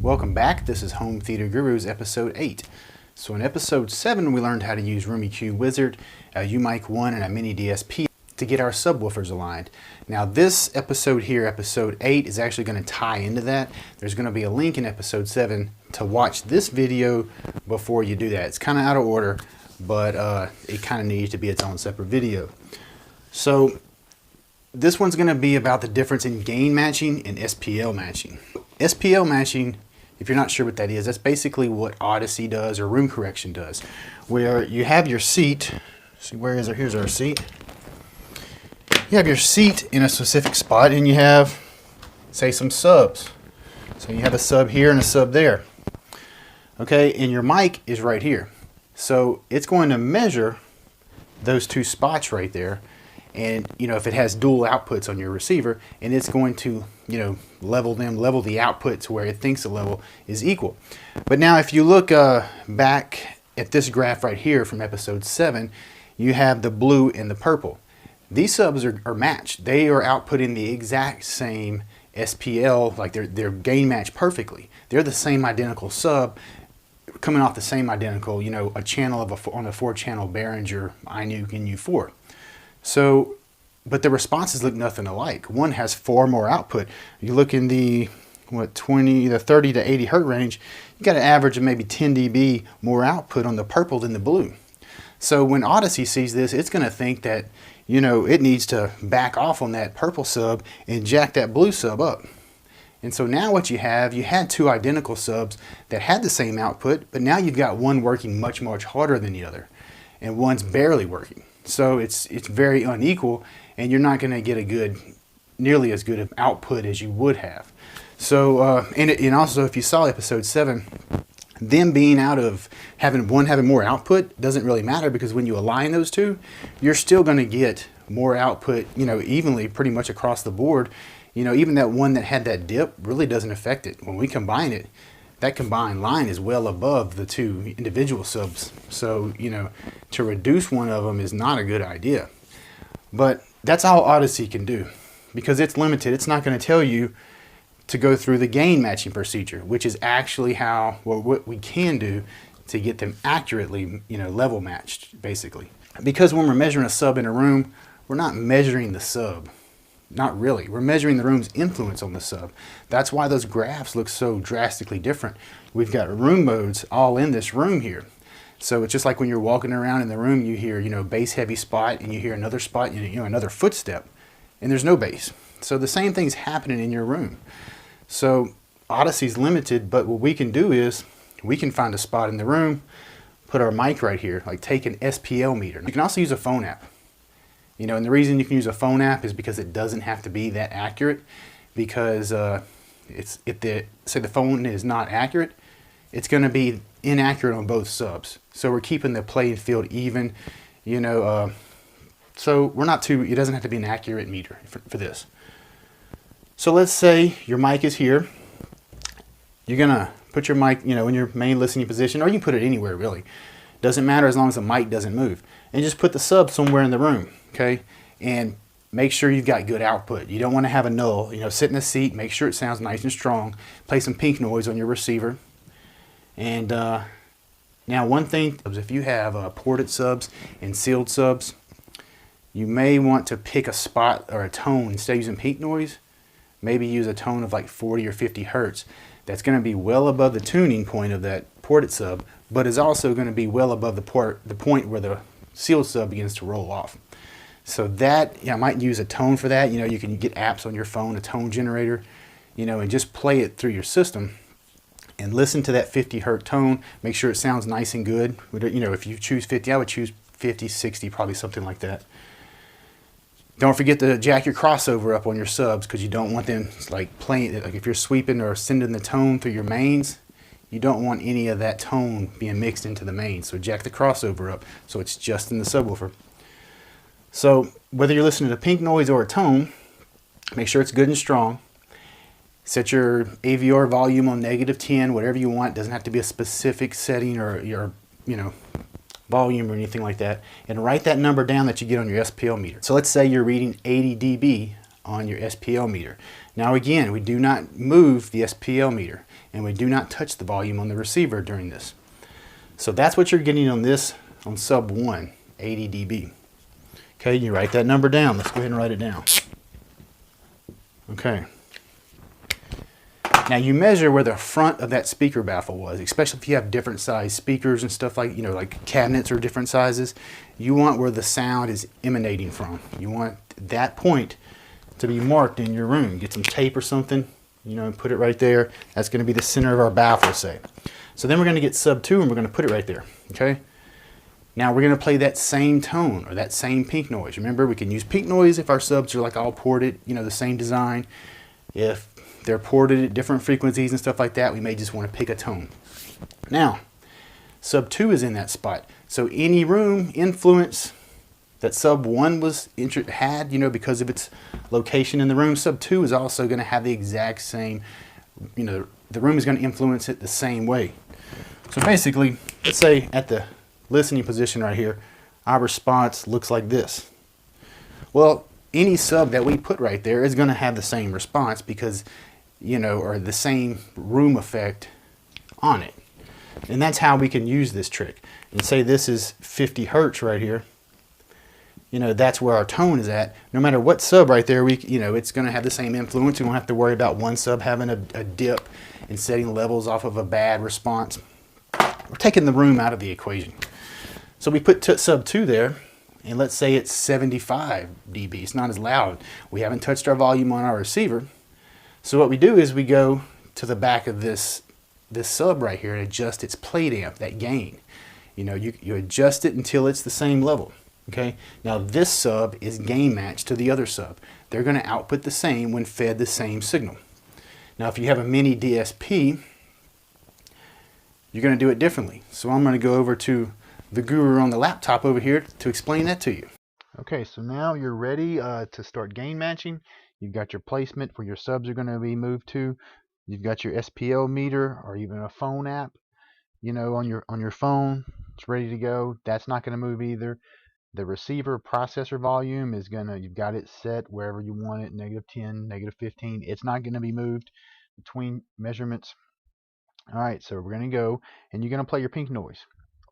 Welcome back. This is Home Theater Gurus episode 8. So in episode 7 we learned how to use Room EQ Wizard, a UMic 1 and a mini DSP to get our subwoofers aligned. Now this episode here, episode 8, is actually going to tie into that. There's going to be a link in episode 7 to watch this video before you do that. It's kind of out of order, but it kind of needs to be its own separate video. So this one's going to be about the difference in gain matching and SPL matching. SPL matching, if you're not sure what that is, that's basically what Odyssey does or room correction does, where you have your seat. See, where is it? Here's our seat. You have your seat in a specific spot and you have, say, some subs. So you have a sub here and a sub there. Okay, and your mic is right here. So it's going to measure those two spots right there. And, if it has dual outputs on your receiver, and it's going to, level the output to where it thinks the level is equal. But now if you look back at this graph right here from episode 7, you have the blue and the purple. These subs are matched. They are outputting the exact same SPL, like they're gain matched perfectly. They're the same identical sub, coming off the same identical, a channel on a 4-channel Behringer iNuke and U4. So, but the responses look nothing alike. One has far more output. You look in the 30 to 80 hertz range, you got an average of maybe 10 dB more output on the purple than the blue. So when Odyssey sees this, it's going to think that, it needs to back off on that purple sub and jack that blue sub up. And so now what you had two identical subs that had the same output, but now you've got one working much, much harder than the other, and one's barely working. So it's very unequal, and you're not going to get nearly as good of output as you would have. So and also, if you saw episode 7, them being having more output doesn't really matter, because when you align those two, you're still going to get more output, evenly pretty much across the board. Even that one that had that dip really doesn't affect it. When we combine it, that combined line is well above the two individual subs. So, to reduce one of them is not a good idea. But that's all Odyssey can do, because it's limited. It's not going to tell you to go through the gain matching procedure, which is actually what we can do to get them accurately, level matched, basically. Because when we're measuring a sub in a room, we're not measuring the sub. Not really. We're measuring the room's influence on the sub. That's why those graphs look so drastically different. We've got room modes all in this room here. So it's just like when you're walking around in the room, you hear, bass heavy spot, and you hear another spot, another footstep, and there's no bass. So the same thing's happening in your room. So Odyssey's limited, but what we can do is we can find a spot in the room, put our mic right here, like take an SPL meter. You can also use a phone app. And the reason you can use a phone app is because it doesn't have to be that accurate, because if the phone is not accurate, it's going to be inaccurate on both subs. So we're keeping the playing field even, so it doesn't have to be an accurate meter for this. So let's say your mic is here. You're going to put your mic, in your main listening position, or you can put it anywhere really. Doesn't matter as long as the mic doesn't move. And just put the sub somewhere in the room. Okay, and make sure you've got good output. You don't want to have a null. Sit in the seat, make sure it sounds nice and strong. Play some pink noise on your receiver. And now one thing, if you have ported subs and sealed subs, you may want to pick a spot or a tone. Instead of using pink noise, maybe use a tone of like 40 or 50 hertz. That's going to be well above the tuning point of that ported sub, but is also going to be well above the point where the sealed sub begins to roll off. So that, I might use a tone for that. You can get apps on your phone, a tone generator, and just play it through your system and listen to that 50 hertz tone. Make sure it sounds nice and good. If you choose 50, I would choose 50, 60, probably something like that. Don't forget to jack your crossover up on your subs, because you don't want them playing, like if you're sweeping or sending the tone through your mains, you don't want any of that tone being mixed into the mains. So jack the crossover up so it's just in the subwoofer. So whether you're listening to pink noise or a tone, make sure it's good and strong. Set your AVR volume on -10, whatever you want. It doesn't have to be a specific setting or your, volume or anything like that. And write that number down that you get on your SPL meter. So let's say you're reading 80 dB on your SPL meter. Now again, we do not move the SPL meter, and we do not touch the volume on the receiver during this. So that's what you're getting on this, on sub 1, 80 dB. Okay, you write that number down. Let's go ahead and write it down. Okay. Now you measure where the front of that speaker baffle was, especially if you have different size speakers and stuff like, like cabinets are different sizes. You want where the sound is emanating from. You want that point to be marked in your room. Get some tape or something, and put it right there. That's going to be the center of our baffle, say. So then we're going to get sub 2 and we're going to put it right there, okay? Now we're going to play that same tone or that same pink noise. Remember, we can use pink noise if our subs are like all ported, the same design. If they're ported at different frequencies and stuff like that, we may just want to pick a tone. Now, sub 2 is in that spot. So any room influence that sub 1 had, because of its location in the room, sub 2 is also going to have the exact same, the room is going to influence it the same way. So basically, let's say at the listening position right here, our response looks like this. Well, any sub that we put right there is going to have the same response because, or the same room effect on it. And that's how we can use this trick. And say this is 50 hertz right here. That's where our tone is at. No matter what sub right there, it's going to have the same influence. We won't have to worry about one sub having a dip and setting levels off of a bad response. We're taking the room out of the equation. So we put sub 2 there, and let's say it's 75 dB. It's not as loud. We haven't touched our volume on our receiver. So what we do is we go to the back of this sub right here and adjust its plate amp, that gain. You adjust it until it's the same level. Okay. Now this sub is gain matched to the other sub. They're going to output the same when fed the same signal. Now if you have a mini DSP, you're going to do it differently. So I'm going to go over to the guru on the laptop over here to explain that to you. Okay, so now you're ready to start gain matching. You've got your placement where your subs are going to be moved to. You've got your SPL meter or even a phone app, on your phone. It's ready to go. That's not going to move either. The receiver processor volume is you've got it set wherever you want it, -10, -15. It's not going to be moved between measurements. All right, so we're going to go, and you're going to play your pink noise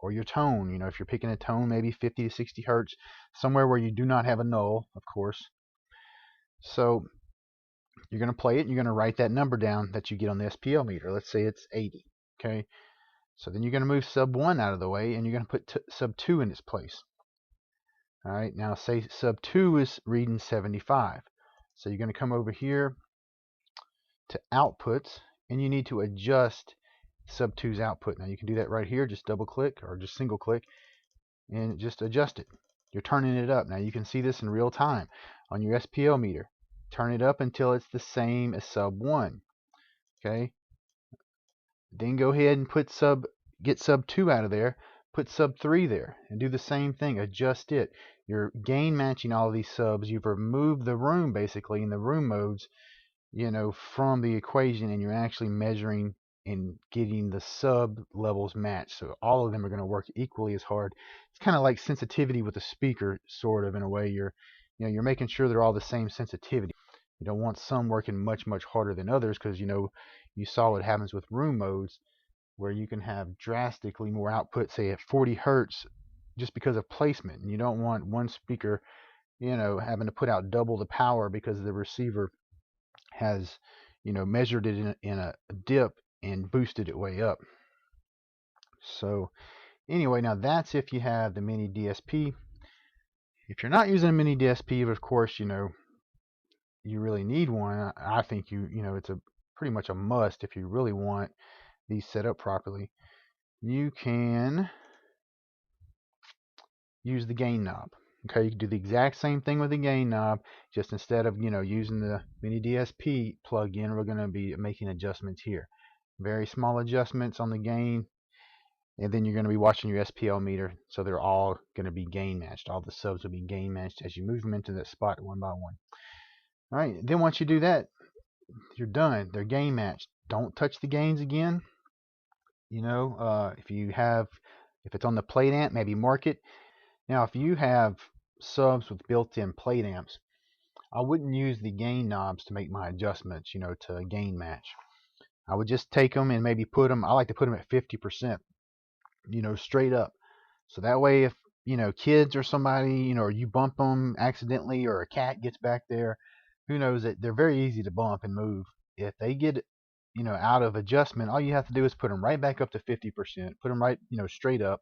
or your tone. If you're picking a tone, maybe 50 to 60 hertz, somewhere where you do not have a null, of course. So you're going to play it, and you're going to write that number down that you get on the SPL meter. Let's say it's 80, okay? So then you're going to move sub 1 out of the way, and you're going to put sub 2 in its place. All right, now say sub 2 is reading 75. So you're going to come over here to outputs, and you need to adjust sub 2's output. Now you can do that right here, just double click or just single click and just adjust it. You're turning it up. Now you can see this in real time on your SPL meter. Turn it up until it's the same as sub 1. Okay. Then go ahead and get sub 2 out of there, put sub 3 there, and do the same thing. Adjust it. You're gain matching all of these subs. You've removed the room basically in the room modes, from the equation, and you're actually measuring and getting the sub levels matched. So all of them are going to work equally as hard. It's kind of like sensitivity with a speaker, sort of, in a way. You're making sure they're all the same sensitivity. You don't want some working much harder than others because you saw what happens with room modes where you can have drastically more output, say at 40 hertz, just because of placement. And you don't want one speaker, having to put out double the power because the receiver has measured it in a dip and boosted it way up. So anyway, now that's if you have the mini DSP. If you're not using a mini DSP, but of course you really need one, I think it's pretty much a must if you really want these set up properly. You can use the gain knob. Okay, you can do the exact same thing with the gain knob, just instead of using the mini DSP plug-in, we're going to be making adjustments here. Very small adjustments on the gain, and then you're going to be watching your SPL meter, so they're all going to be gain matched. All the subs will be gain matched as you move them into that spot one by one. All right, then once you do that, you're done. They're gain matched. Don't touch the gains again. If it's on the plate amp, maybe mark it. Now, if you have subs with built-in plate amps, I wouldn't use the gain knobs to make my adjustments, to gain match. I would just take them and maybe I like to put them at 50%, straight up. So that way if, kids or somebody, or you bump them accidentally or a cat gets back there, who knows, that they're very easy to bump and move. If they get, out of adjustment, all you have to do is put them right back up to 50%, put them right, straight up,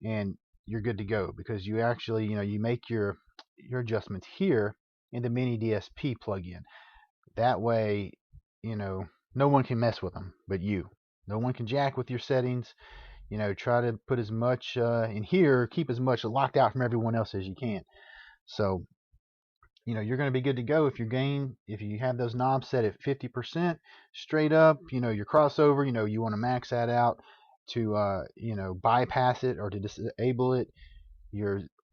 and you're good to go, because you actually, you make your adjustments here in the mini DSP plugin. That way, no one can mess with them but you. No one can jack with your settings. Try to put as much in here, keep as much locked out from everyone else as you can. So, you're going to be good to go if you have those knobs set at 50% straight up. Your crossover, you want to max that out to, bypass it or to disable it.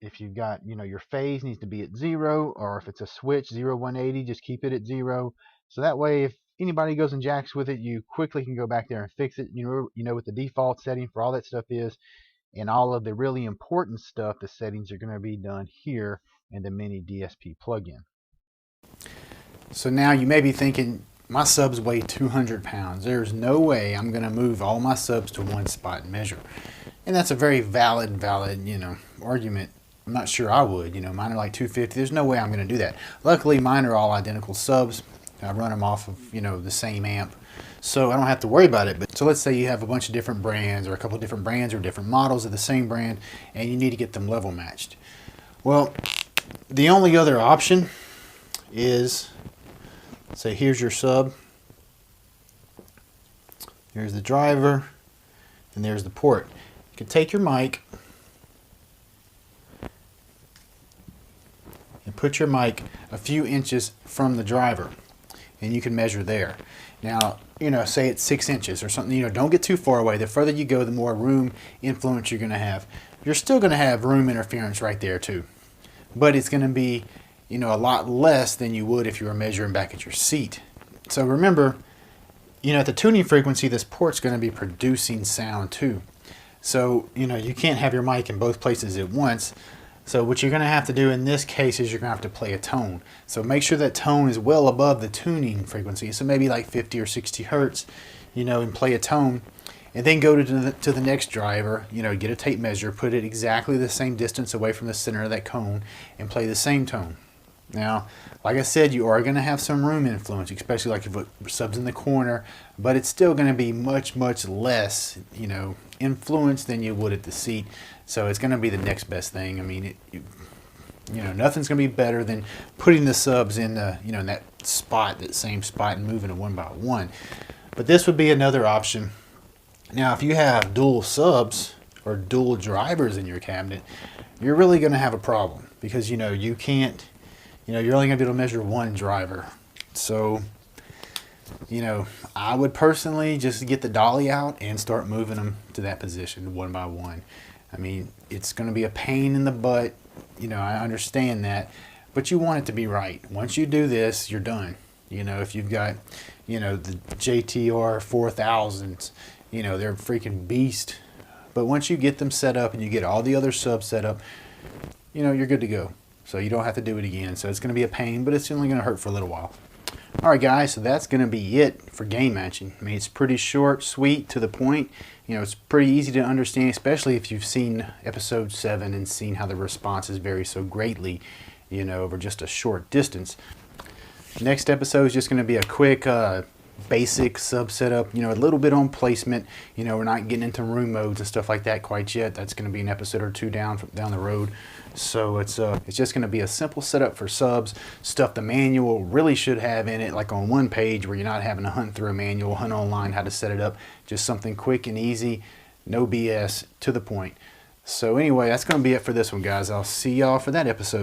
If you've got, your phase needs to be at 0, or if it's a switch 0 180, just keep it at 0. So that way, if anybody goes and jacks with it, you quickly can go back there and fix it. You know what the default setting for all that stuff is, and all of the really important stuff, the settings are going to be done here in the mini DSP plugin. So now you may be thinking, my subs weigh 200 pounds. There's no way I'm going to move all my subs to one spot and measure. And that's a very valid, argument. I'm not sure I would. Mine are like 250. There's no way I'm going to do that. Luckily, mine are all identical subs. I run them off of, the same amp. So I don't have to worry about it. But so let's say you have a bunch of different brands, or a couple of different brands or different models of the same brand, and you need to get them level matched. Well, the only other option is, say here's your sub, here's the driver, and there's the port. You can take your mic and put your mic a few inches from the driver, and you can measure there. Now, say it's 6 inches or something, don't get too far away. The further you go, the more room influence you're going to have. You're still going to have room interference right there too, but it's going to be, a lot less than you would if you were measuring back at your seat. So remember, at the tuning frequency, this port's going to be producing sound too. So, you can't have your mic in both places at once. So what you're going to have to do in this case is you're going to have to play a tone. So make sure that tone is well above the tuning frequency. So maybe like 50 or 60 hertz, and play a tone. And then go to the next driver, get a tape measure, put it exactly the same distance away from the center of that cone, and play the same tone. Now, like I said, you are going to have some room influence, especially like if it subs in the corner, but it's still going to be much, much less, influence than you would at the seat. So it's going to be the next best thing. I mean, nothing's going to be better than putting the subs in the, in that spot, that same spot, and moving it one by one. But this would be another option. Now, if you have dual subs or dual drivers in your cabinet, you're really going to have a problem, because, you can't, you're only going to be able to measure one driver. So, I would personally just get the dolly out and start moving them to that position one by one. I mean, it's going to be a pain in the butt. I understand that, but you want it to be right. Once you do this, you're done. If you've got, the JTR 4000s, they're a freaking beast. But once you get them set up and you get all the other subs set up, you're good to go. So you don't have to do it again. So it's going to be a pain, but it's only going to hurt for a little while. Alright guys, so that's going to be it for gain matching. I mean, it's pretty short, sweet, to the point. It's pretty easy to understand, especially if you've seen episode 7 and seen how the responses vary so greatly, over just a short distance. Next episode is just going to be a quick basic sub setup, a little bit on placement. We're not getting into room modes and stuff like that quite yet. That's going to be an episode or two down the road. So it's just going to be a simple setup for subs, stuff the manual really should have in it, like on one page, where you're not having to hunt through a manual, hunt online how to set it up. Just something quick and easy, no BS, to the point. So anyway, that's going to be it for this one, guys. I'll see y'all for that episode.